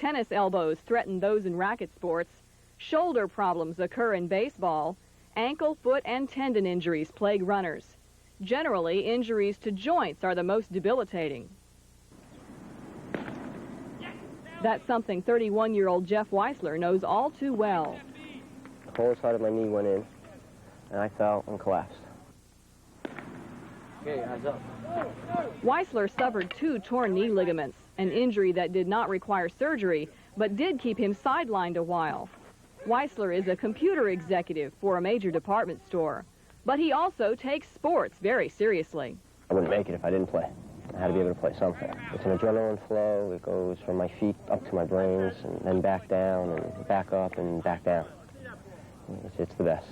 tennis elbows threaten those in racket sports. Shoulder problems occur in baseball. Ankle, foot, and tendon injuries plague runners. Generally, injuries to joints are the most debilitating. That's something 31-year-old Jeff Weisler knows all too well. The whole side of my knee went in, and I fell and collapsed. Okay, hands up. Weisler suffered 2 torn knee ligaments, an injury that did not require surgery, but did keep him sidelined a while. Weisler is a computer executive for a major department store, but he also takes sports very seriously. I wouldn't make it if I didn't play. I had to be able to play something. It's an adrenaline flow. It goes from my feet up to my brains, and then back down, and back up, and back down. It's the best.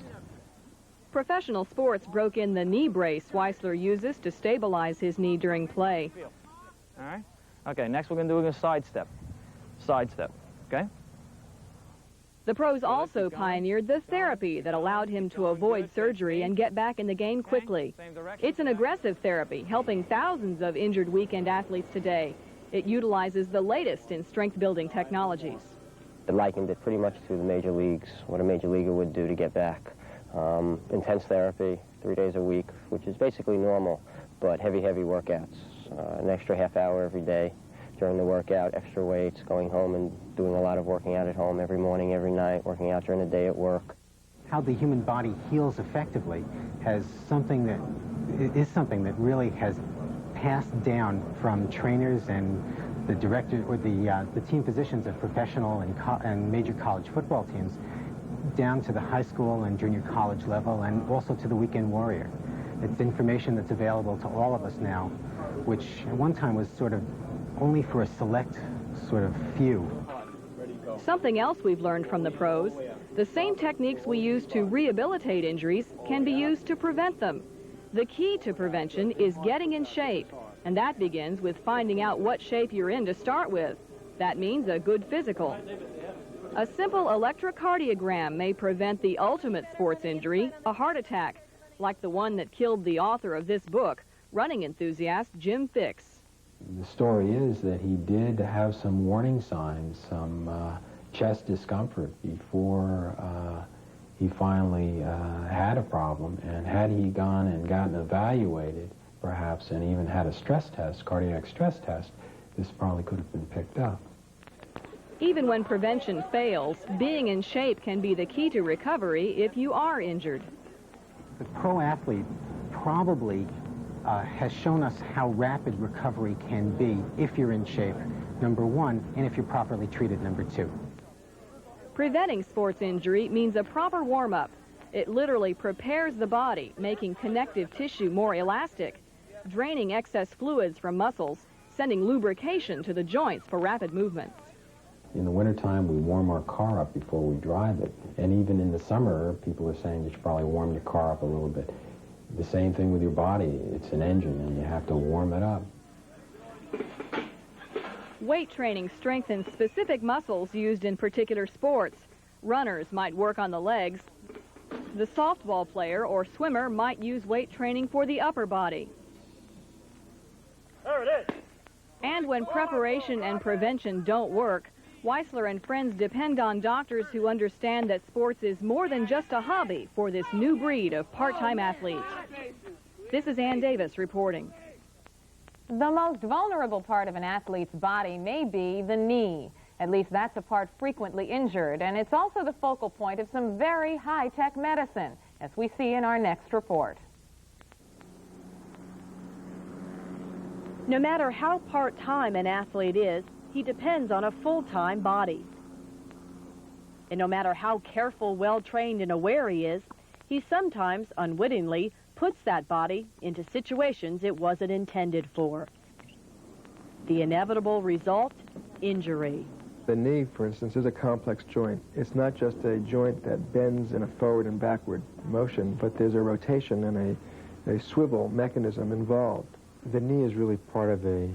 Professional sports broke in the knee brace Weisler uses to stabilize his knee during play. All right. Okay, next we're going to do a sidestep. Sidestep, okay? The pros also pioneered the therapy that allowed him to avoid surgery and get back in the game quickly. It's an aggressive therapy, helping thousands of injured weekend athletes today. It utilizes the latest in strength-building technologies. I likened it pretty much to the major leagues, what a major leaguer would do to get back. Intense therapy, 3 days a week, which is basically normal, but heavy workouts. An extra half hour every day during the workout, extra weights, going home and doing a lot of working out at home every morning, every night, working out during the day at work. How the human body heals effectively is something that really has passed down from trainers and the director or the team physicians of professional and major college football teams down to the high school and junior college level, and also to the weekend warrior. It's information that's available to all of us now, which at one time was sort of only for a select sort of few. Something else we've learned from the pros, the same techniques we use to rehabilitate injuries can be used to prevent them. The key to prevention is getting in shape, and that begins with finding out what shape you're in to start with. That means a good physical. A simple electrocardiogram may prevent the ultimate sports injury, a heart attack, like the one that killed the author of this book, running enthusiast Jim Fixx. The story is that he did have some warning signs, some chest discomfort before he finally had a problem. And had he gone and gotten evaluated, perhaps, and even had a stress test, cardiac stress test, this probably could have been picked up. Even when prevention fails, being in shape can be the key to recovery if you are injured. The pro athlete probably has shown us how rapid recovery can be if you're in shape, number one, and if you're properly treated, number two. Preventing sports injury means a proper warm-up. It literally prepares the body, making connective tissue more elastic, draining excess fluids from muscles, sending lubrication to the joints for rapid movements. In the wintertime, we warm our car up before we drive it. And even in the summer, people are saying you should probably warm your car up a little bit. The same thing with your body. It's an engine, and you have to warm it up. Weight training strengthens specific muscles used in particular sports. Runners might work on the legs. The softball player or swimmer might use weight training for the upper body. There it is. And when preparation and prevention don't work, Weisler and friends depend on doctors who understand that sports is more than just a hobby for this new breed of part-time athletes. This is Ann Davis reporting. The most vulnerable part of an athlete's body may be the knee. At least that's a part frequently injured, and it's also the focal point of some very high-tech medicine, as we see in our next report. No matter how part-time an athlete is, he depends on a full-time body. And no matter how careful, well-trained, and aware he is, he sometimes, unwittingly, puts that body into situations it wasn't intended for. The inevitable result? Injury. The knee, for instance, is a complex joint. It's not just a joint that bends in a forward and backward motion, but there's a rotation and a swivel mechanism involved. The knee is really part of a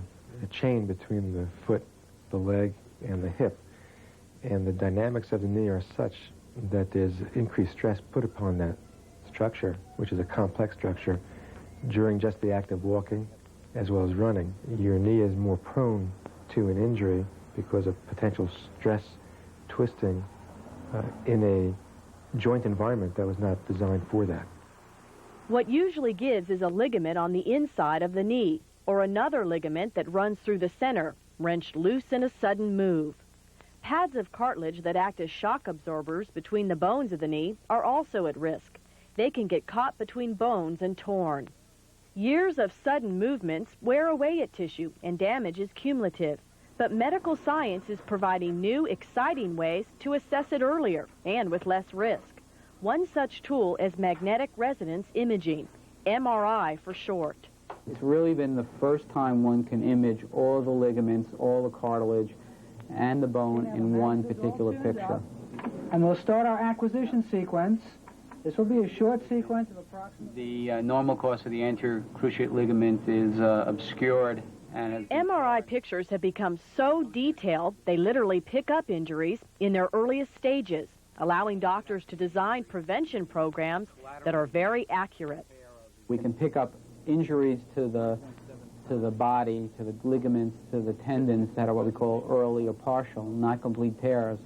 chain between the foot, the leg, and the hip. And the dynamics of the knee are such that there's increased stress put upon that structure, which is a complex structure, during just the act of walking as well as running. Your knee is more prone to an injury because of potential stress twisting in a joint environment that was not designed for that. What usually gives is a ligament on the inside of the knee, or another ligament that runs through the center, wrenched loose in a sudden move. Pads of cartilage that act as shock absorbers between the bones of the knee are also at risk. They can get caught between bones and torn. Years of sudden movements wear away at tissue, and damage is cumulative. But medical science is providing new, exciting ways to assess it earlier and with less risk. One such tool is magnetic resonance imaging, MRI for short. It's really been the first time one can image all the ligaments, all the cartilage, and the bone in one particular picture. And we'll start our acquisition sequence. This will be a short sequence of approximately... The normal course of the anterior cruciate ligament is obscured. And MRI pictures have become so detailed, they literally pick up injuries in their earliest stages, allowing doctors to design prevention programs that are very accurate. We can pick up injuries to the body, to the ligaments, to the tendons that are what we call early or partial, not complete tears,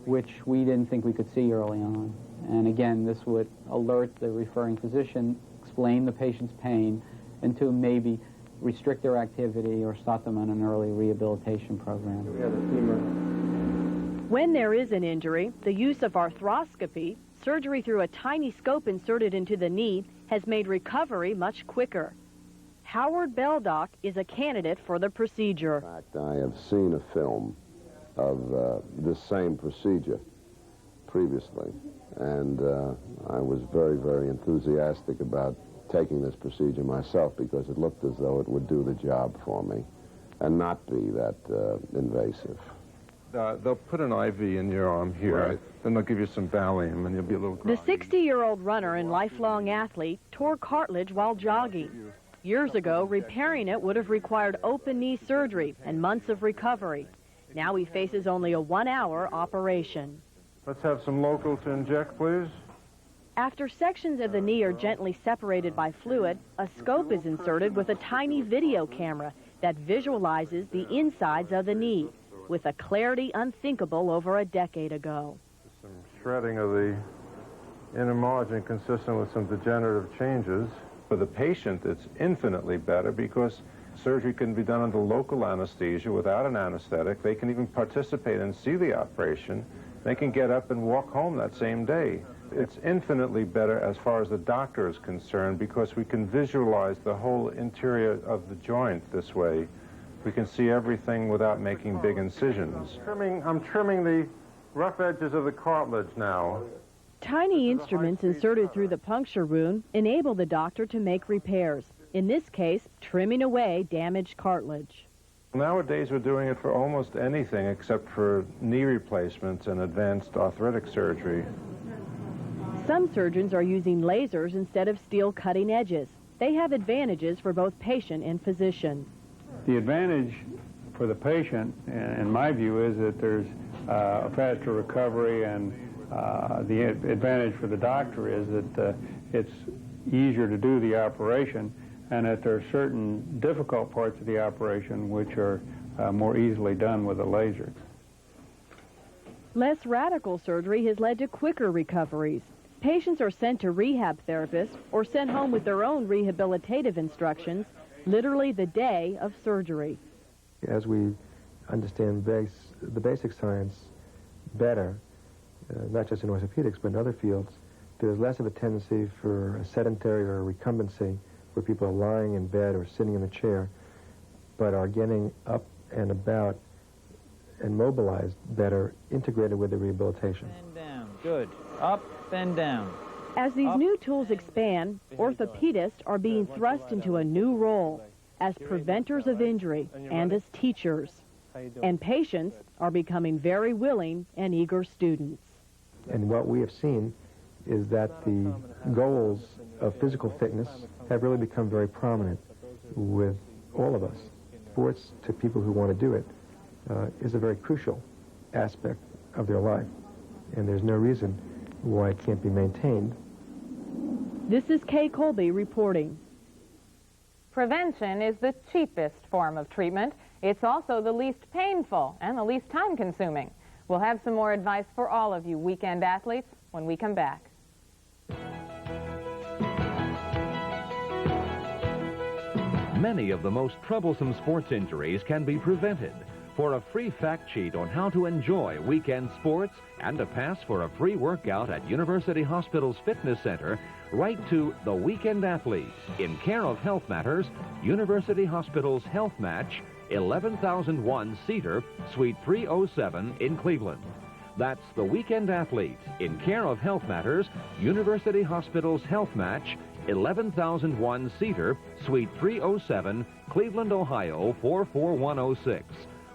which we didn't think we could see early on. And again, this would alert the referring physician, explain the patient's pain, and to maybe restrict their activity or start them on an early rehabilitation program. When there is an injury, the use of arthroscopy, surgery through a tiny scope inserted into the knee, has made recovery much quicker. Howard Beldock is a candidate for the procedure. In fact, I have seen a film of this same procedure previously, and I was very, very enthusiastic about taking this procedure myself because it looked as though it would do the job for me and not be that invasive. They'll put an IV in your arm here, right. Then they'll give you some Valium and you'll be a little groggy. The 60-year-old runner and lifelong athlete tore cartilage while jogging. Years ago, repairing it would have required open knee surgery and months of recovery. Now he faces only a 1-hour operation. Let's have some local to inject, please. After sections of the knee are gently separated by fluid, a scope is inserted with a tiny video camera that visualizes the insides of the knee with a clarity unthinkable over a decade ago. Some shredding of the inner margin consistent with some degenerative changes. For the patient, it's infinitely better because surgery can be done under local anesthesia without an anesthetic. They can even participate and see the operation. They can get up and walk home that same day. It's infinitely better as far as the doctor is concerned because we can visualize the whole interior of the joint this way. We can see everything without making big incisions. I'm trimming the rough edges of the cartilage now. Tiny instruments inserted through the puncture wound enable the doctor to make repairs. In this case, trimming away damaged cartilage. Nowadays, we're doing it for almost anything except for knee replacements and advanced arthritic surgery. Some surgeons are using lasers instead of steel cutting edges. They have advantages for both patient and physician. The advantage for the patient, in my view, is that there's a faster recovery, and the advantage for the doctor is that it's easier to do the operation, and that there are certain difficult parts of the operation which are more easily done with a laser. Less radical surgery has led to quicker recoveries. Patients are sent to rehab therapists or sent home with their own rehabilitative instructions literally the day of surgery. As we understand the basic science better, not just in orthopedics but in other fields, there's less of a tendency for a sedentary or a recumbency where people are lying in bed or sitting in a chair, but are getting up and about and mobilized better, integrated with the rehabilitation. And down. Good. Up and down. As these new tools expand, orthopedists are being thrust into a new role as preventers of injury and as teachers. And patients are becoming very willing and eager students. And what we have seen is that the goals of physical fitness have really become very prominent with all of us. Sports, to people who want to do it, is a very crucial aspect of their life. And there's no reason why it can't be maintained. This is Kay Colby reporting. Prevention is the cheapest form of treatment, It's also the least painful and the least time-consuming. We'll have some more advice for all of you weekend athletes when we come back. Many of the most troublesome sports injuries can be prevented. For a free fact sheet on how to enjoy weekend sports and a pass for a free workout at University Hospital's Fitness Center, write to The Weekend Athlete, in care of Health Matters, University Hospital's Health Match, 11,001 Cedar, Suite 307 in Cleveland. That's The Weekend Athlete, in care of Health Matters, University Hospital's Health Match, 11,001 Cedar, Suite 307, Cleveland, Ohio, 44106.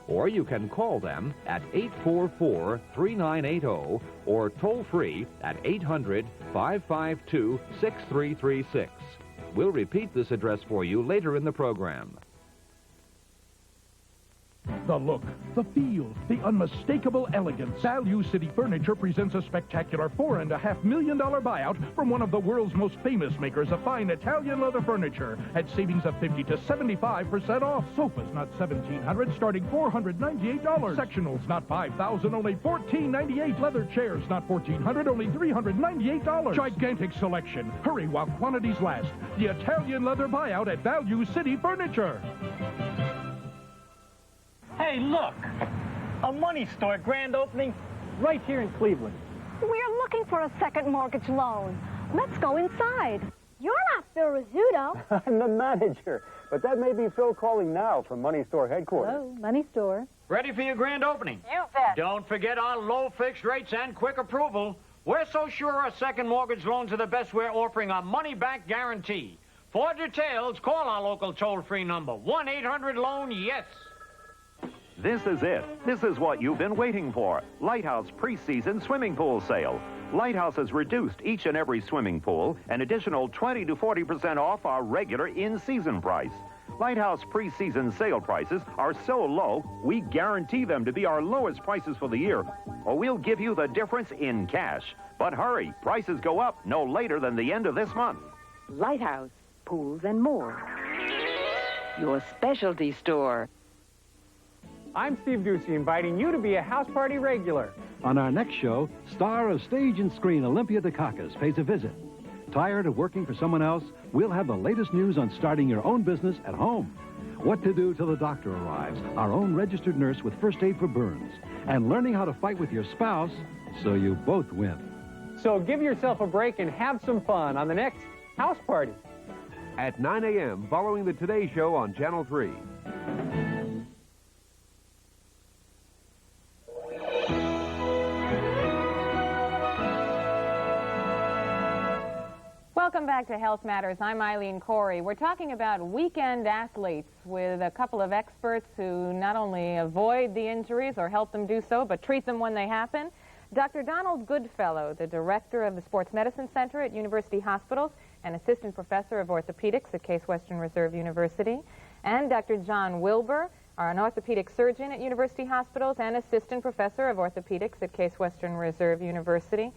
Or you can call them at 844-3980 or toll free at 800-552-6336. We'll repeat this address for you later in the program. The look, the feel, the unmistakable elegance. Value City Furniture presents a spectacular $4.5 million buyout from one of the world's most famous makers of fine Italian leather furniture at savings of 50 to 75% off. Sofas not $1,700, starting $498. Sectionals not $5,000, only $1,498. Leather chairs not $1,400, only $398. Gigantic selection. Hurry while quantities last. The Italian leather buyout at Value City Furniture. Hey, look! A money store grand opening right here in Cleveland. We're looking for a second mortgage loan. Let's go inside. You're not Phil Rizzuto. I'm the manager, but that may be Phil calling now from Money Store headquarters. Hello, Money Store. Ready for your grand opening? You bet. Don't forget our low fixed rates and quick approval. We're so sure our second mortgage loans are the best, we're offering a money-back guarantee. For details, call our local toll-free number, 1-800-LOAN-YES. This is it. This is what you've been waiting for. Lighthouse preseason swimming pool sale. Lighthouse has reduced each and every swimming pool an additional 20 to 40% off our regular in-season price. Lighthouse preseason sale prices are so low, we guarantee them to be our lowest prices for the year, or we'll give you the difference in cash. But hurry, prices go up no later than the end of this month. Lighthouse, pools and more. Your specialty store. I'm Steve Ducey, inviting you to be a house party regular. On our next show, star of stage and screen Olympia Dukakis pays a visit. Tired of working for someone else? We'll have the latest news on starting your own business at home. What to do till the doctor arrives, our own registered nurse with first aid for burns, and learning how to fight with your spouse so you both win. So give yourself a break and have some fun on the next house party. At 9 a.m. following the Today Show on Channel 3. Welcome back to Health Matters. I'm Eileen Corey. We're talking about weekend athletes with a couple of experts who not only avoid the injuries or help them do so, but treat them when they happen. Dr. Donald Goodfellow, the director of the Sports Medicine Center at University Hospitals and assistant professor of orthopedics at Case Western Reserve University, and Dr. John Wilbur, an orthopedic surgeon at University Hospitals and assistant professor of orthopedics at Case Western Reserve University.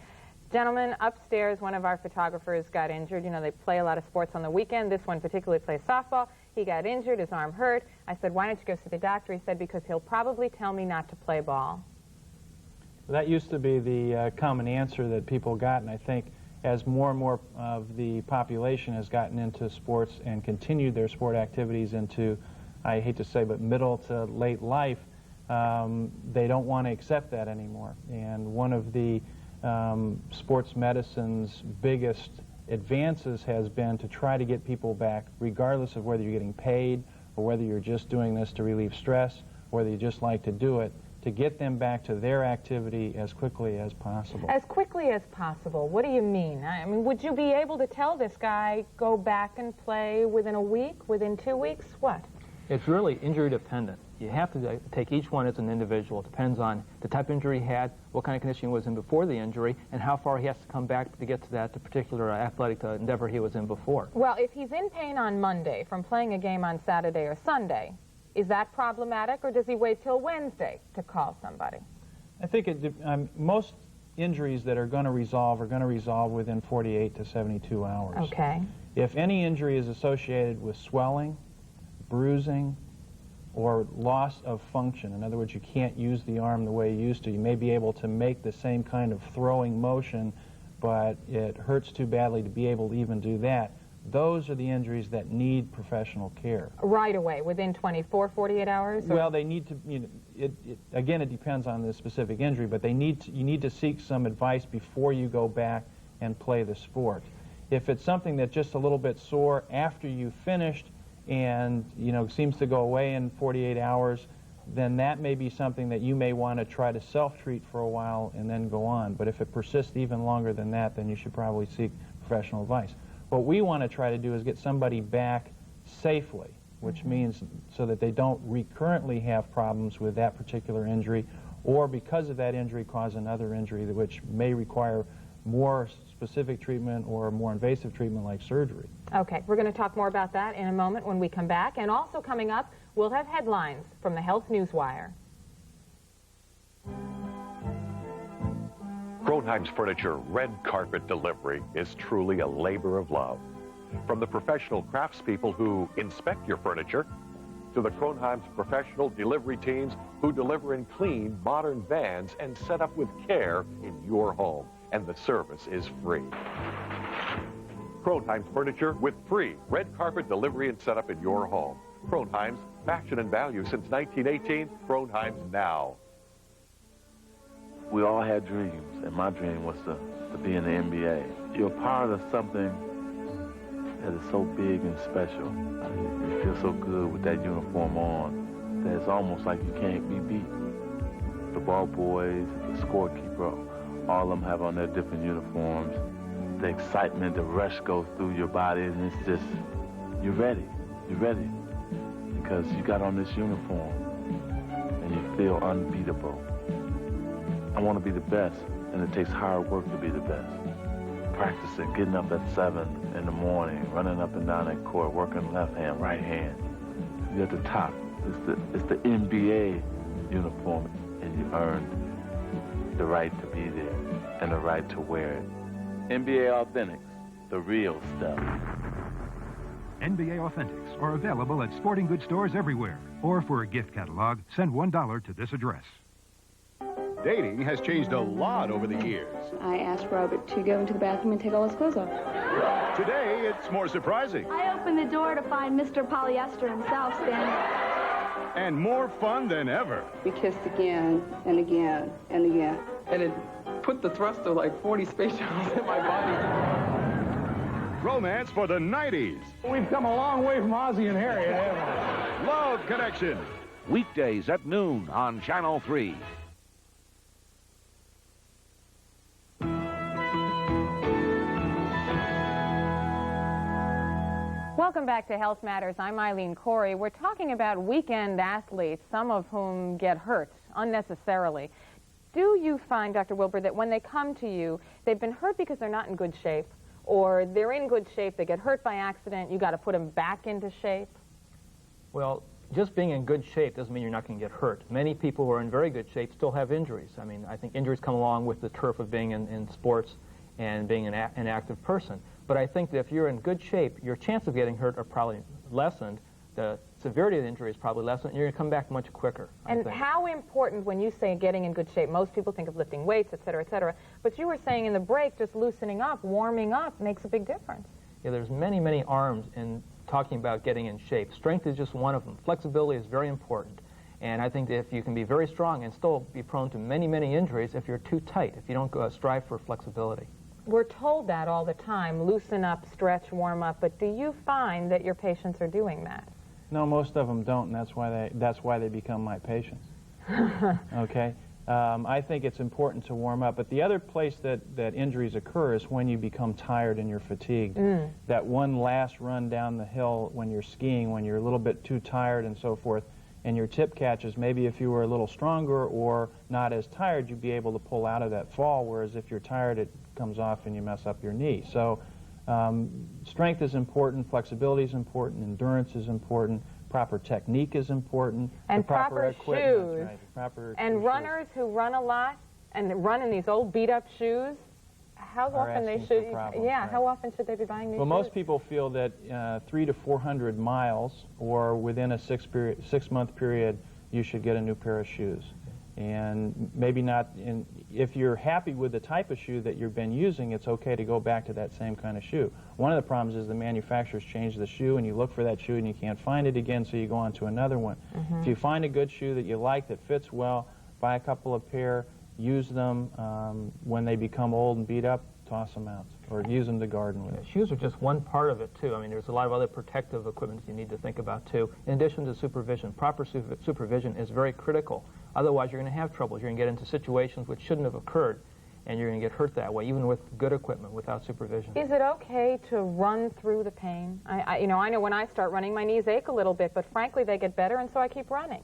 Gentlemen, upstairs, one of our photographers got injured. You know, they play a lot of sports on the weekend. This one particularly plays softball. He got injured. His arm hurt. I said, why don't you go see the doctor? He said, because he'll probably tell me not to play ball. That used to be the common answer that people got, and I think as more and more of the population has gotten into sports and continued their sport activities into, I hate to say, but middle to late life, they don't want to accept that anymore. And one of the sports medicine's biggest advances has been to try to get people back, regardless of whether you're getting paid or whether you're just doing this to relieve stress, or whether you just like to do it, to get them back to their activity as quickly as possible. As quickly as possible? What do you mean? I mean, would you be able to tell this guy, go back and play within a week, within 2 weeks? What? It's really injury dependent. You have to take each one as an individual. It depends on the type of injury he had, what kind of condition he was in before the injury, and how far he has to come back to get to that particular athletic endeavor he was in before. Well, if he's in pain on Monday from playing a game on Saturday or Sunday, is that problematic, or does he wait till Wednesday to call somebody? I think most injuries that are going to resolve within 48 to 72 hours. Okay. If any injury is associated with swelling, bruising, or loss of function. In other words, you can't use the arm the way you used to. You may be able to make the same kind of throwing motion, but it hurts too badly to be able to even do that. Those are the injuries that need professional care. Right away, within 24, 48 hours? Or? Well, they need to, you know, again, it depends on the specific injury, but you need to seek some advice before you go back and play the sport. If it's something that's just a little bit sore after you've finished and, you know, seems to go away in 48 hours, then that may be something that you may want to try to self-treat for a while and then go on. But if it persists even longer than that, then you should probably seek professional advice. What we want to try to do is get somebody back safely, which means so that they don't recurrently have problems with that particular injury, or because of that injury cause another injury which may require more specific treatment or more invasive treatment like surgery. Okay, we're going to talk more about that in a moment when we come back. And also coming up, we'll have headlines from the Health News Wire. Kronheim's Furniture red carpet delivery is truly a labor of love. From the professional craftspeople who inspect your furniture to the Kronheim's professional delivery teams who deliver in clean, modern vans and set up with care in your home. And the service is free. Kronheim's Furniture with free red carpet delivery and setup in your home. Kronheim's, fashion and value since 1918. Kronheim's now. We all had dreams, and my dream was to be in the NBA. You're part of something that is so big and special. You feel so good with that uniform on that it's almost like you can't be beat. The ball boys, the scorekeeper, all of them have on their different uniforms. The excitement, the rush goes through your body, and it's just, you're ready. You're ready. Because you got on this uniform, and you feel unbeatable. I want to be the best, and it takes hard work to be the best. Practicing, getting up at 7 in the morning, running up and down that court, working left hand, right hand. You're at the top. It's the NBA uniform, and you earned the right to be there and the right to wear it. NBA Authentics, the real stuff. NBA Authentics are available at sporting goods stores everywhere. Or for a gift catalog, send $1 to this address. Dating has changed a lot over the years. I asked Robert to go into the bathroom and take all his clothes off. Today, it's more surprising. I opened the door to find Mr. Polyester himself standing. And more fun than ever. We kissed again and again and again. And it put the thrust of like 40 space shuttles in my body. Romance for the 90s. We've come a long way from Ozzie and Harriet, haven't we? Love Connection. Weekdays at noon on Channel 3. Welcome back to Health Matters. I'm Eileen Corey. We're talking about weekend athletes, some of whom get hurt unnecessarily. Do you find, Dr. Wilbur, that when they come to you, they've been hurt because they're not in good shape, or they're in good shape, they get hurt by accident, you got to put them back into shape? Well, just being in good shape doesn't mean you're not going to get hurt. Many people who are in very good shape still have injuries. I mean, I think injuries come along with the turf of being in sports and being an active person. But I think that if you're in good shape, your chance of getting hurt are probably lessened. The severity of the injury is probably lessened, and you're going to come back much quicker. And how important, when you say getting in good shape, most people think of lifting weights, et cetera, but you were saying in the break, just loosening up, warming up makes a big difference. Yeah, there's many, many arms in talking about getting in shape. Strength is just one of them. Flexibility is very important. And I think that if you can be very strong and still be prone to many, many injuries if you're too tight, if you don't strive for flexibility. We're told that all the time, loosen up, stretch, warm up, but do you find that your patients are doing that? No, most of them don't, and that's why they become my patients. Okay? I think it's important to warm up, but the other place that injuries occur is when you become tired and you're fatigued. That one last run down the hill when you're skiing, when you're a little bit too tired and so forth, and your tip catches, maybe if you were a little stronger or not as tired, you'd be able to pull out of that fall, whereas if you're tired, it comes off and you mess up your knee. So strength is important, flexibility is important, endurance is important, proper technique is important, and the proper equipment, shoes. right, proper and runners who run a lot and run in these old beat-up shoes, how often they should, right. how often should they be buying new Well, shoes? most people feel that 300 to 400 miles or within a 6-month period, you should get a new pair of shoes. And maybe not, if you're happy with the type of shoe that you've been using, it's okay to go back to that same kind of shoe. One of the problems is the manufacturers change the shoe and you look for that shoe and you can't find it again, so you go on to another one. If you find a good shoe that you like, that fits well, buy a couple of pair, use them. When they become old and beat up, toss them out or use them to garden with. Shoes are just one part of it, too. I mean, there's a lot of other protective equipment you need to think about, too, in addition to supervision. Proper supervision is very critical. Otherwise, you're going to have troubles. You're going to get into situations which shouldn't have occurred, and you're going to get hurt that way, even with good equipment, without supervision. Is it okay to run through the pain? I know when I start running, my knees ache a little bit, but frankly, they get better, and so I keep running.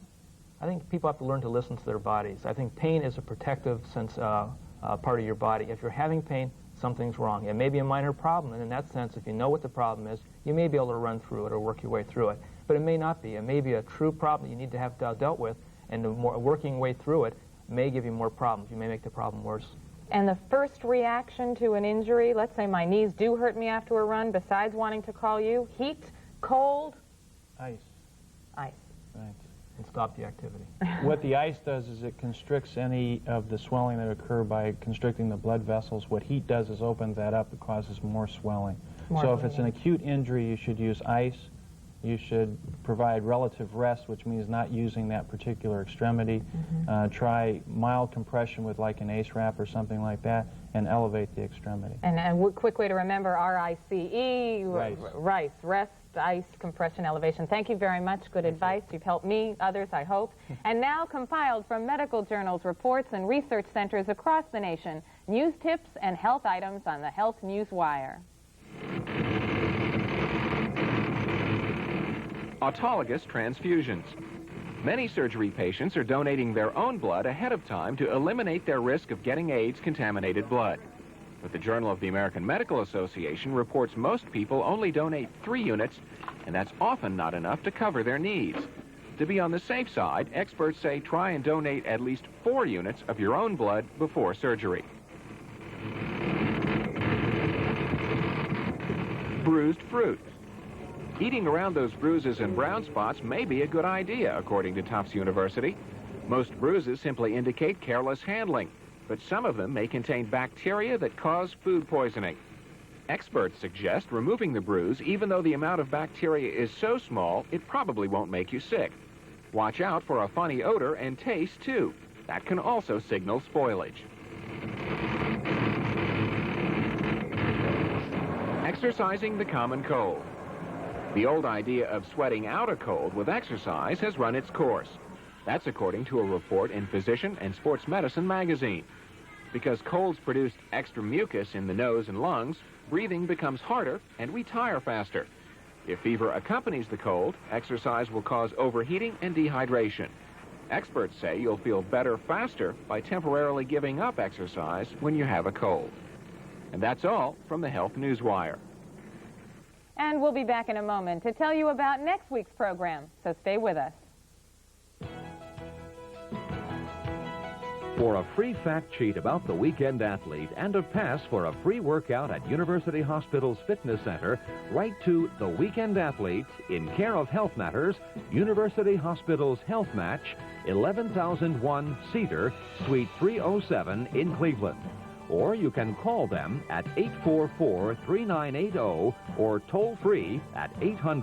I think people have to learn to listen to their bodies. I think pain is a protective part of your body. If you're having pain, something's wrong. It may be a minor problem, and in that sense, if you know what the problem is, you may be able to run through it or work your way through it. But it may not be. It may be a true problem that you need to have dealt with, and the more working way through it may give you more problems. You may make the problem worse. And the first reaction to an injury, let's say my knees do hurt me after a run, besides wanting to call you, heat, cold? Ice. Ice. Right. And stop the activity. What the ice does is it constricts any of the swelling that occur by constricting the blood vessels. What heat does is open that up. It causes more swelling. So if it's an acute injury, you should use ice. You should provide relative rest, which means not using that particular extremity. Try mild compression with like an ACE wrap or something like that, and elevate the extremity. And a quick way to remember, R-I-C-E, rice, rest, ice, compression, elevation. Thank you very much. Good advice. You've helped me, others, I hope. And now compiled from medical journals, reports, and research centers across the nation, news tips and health items on the Health News Wire. Autologous transfusions. Many surgery patients are donating their own blood ahead of time to eliminate their risk of getting AIDS-contaminated blood. But the Journal of the American Medical Association reports most people only donate 3 units, and that's often not enough to cover their needs. To be on the safe side, experts say try and donate at least 4 units of your own blood before surgery. Bruised fruit. Eating around those bruises and brown spots may be a good idea, according to Tufts University. Most bruises simply indicate careless handling, but some of them may contain bacteria that cause food poisoning. Experts suggest removing the bruise, even though the amount of bacteria is so small, it probably won't make you sick. Watch out for a funny odor and taste, too. That can also signal spoilage. Exercising the common cold. The old idea of sweating out a cold with exercise has run its course. That's according to a report in Physician and Sports Medicine magazine. Because colds produce extra mucus in the nose and lungs, breathing becomes harder and we tire faster. If fever accompanies the cold, exercise will cause overheating and dehydration. Experts say you'll feel better faster by temporarily giving up exercise when you have a cold. And that's all from the Health News Wire. And we'll be back in a moment to tell you about next week's program, so stay with us. For a free fact sheet about the weekend athlete and a pass for a free workout at University Hospital's Fitness Center, write to The Weekend Athlete in care of Health Matters, University Hospital's Health Match, 11,001 Cedar, Suite 307 in Cleveland. Or you can call them at 844-3980 or toll free at 800.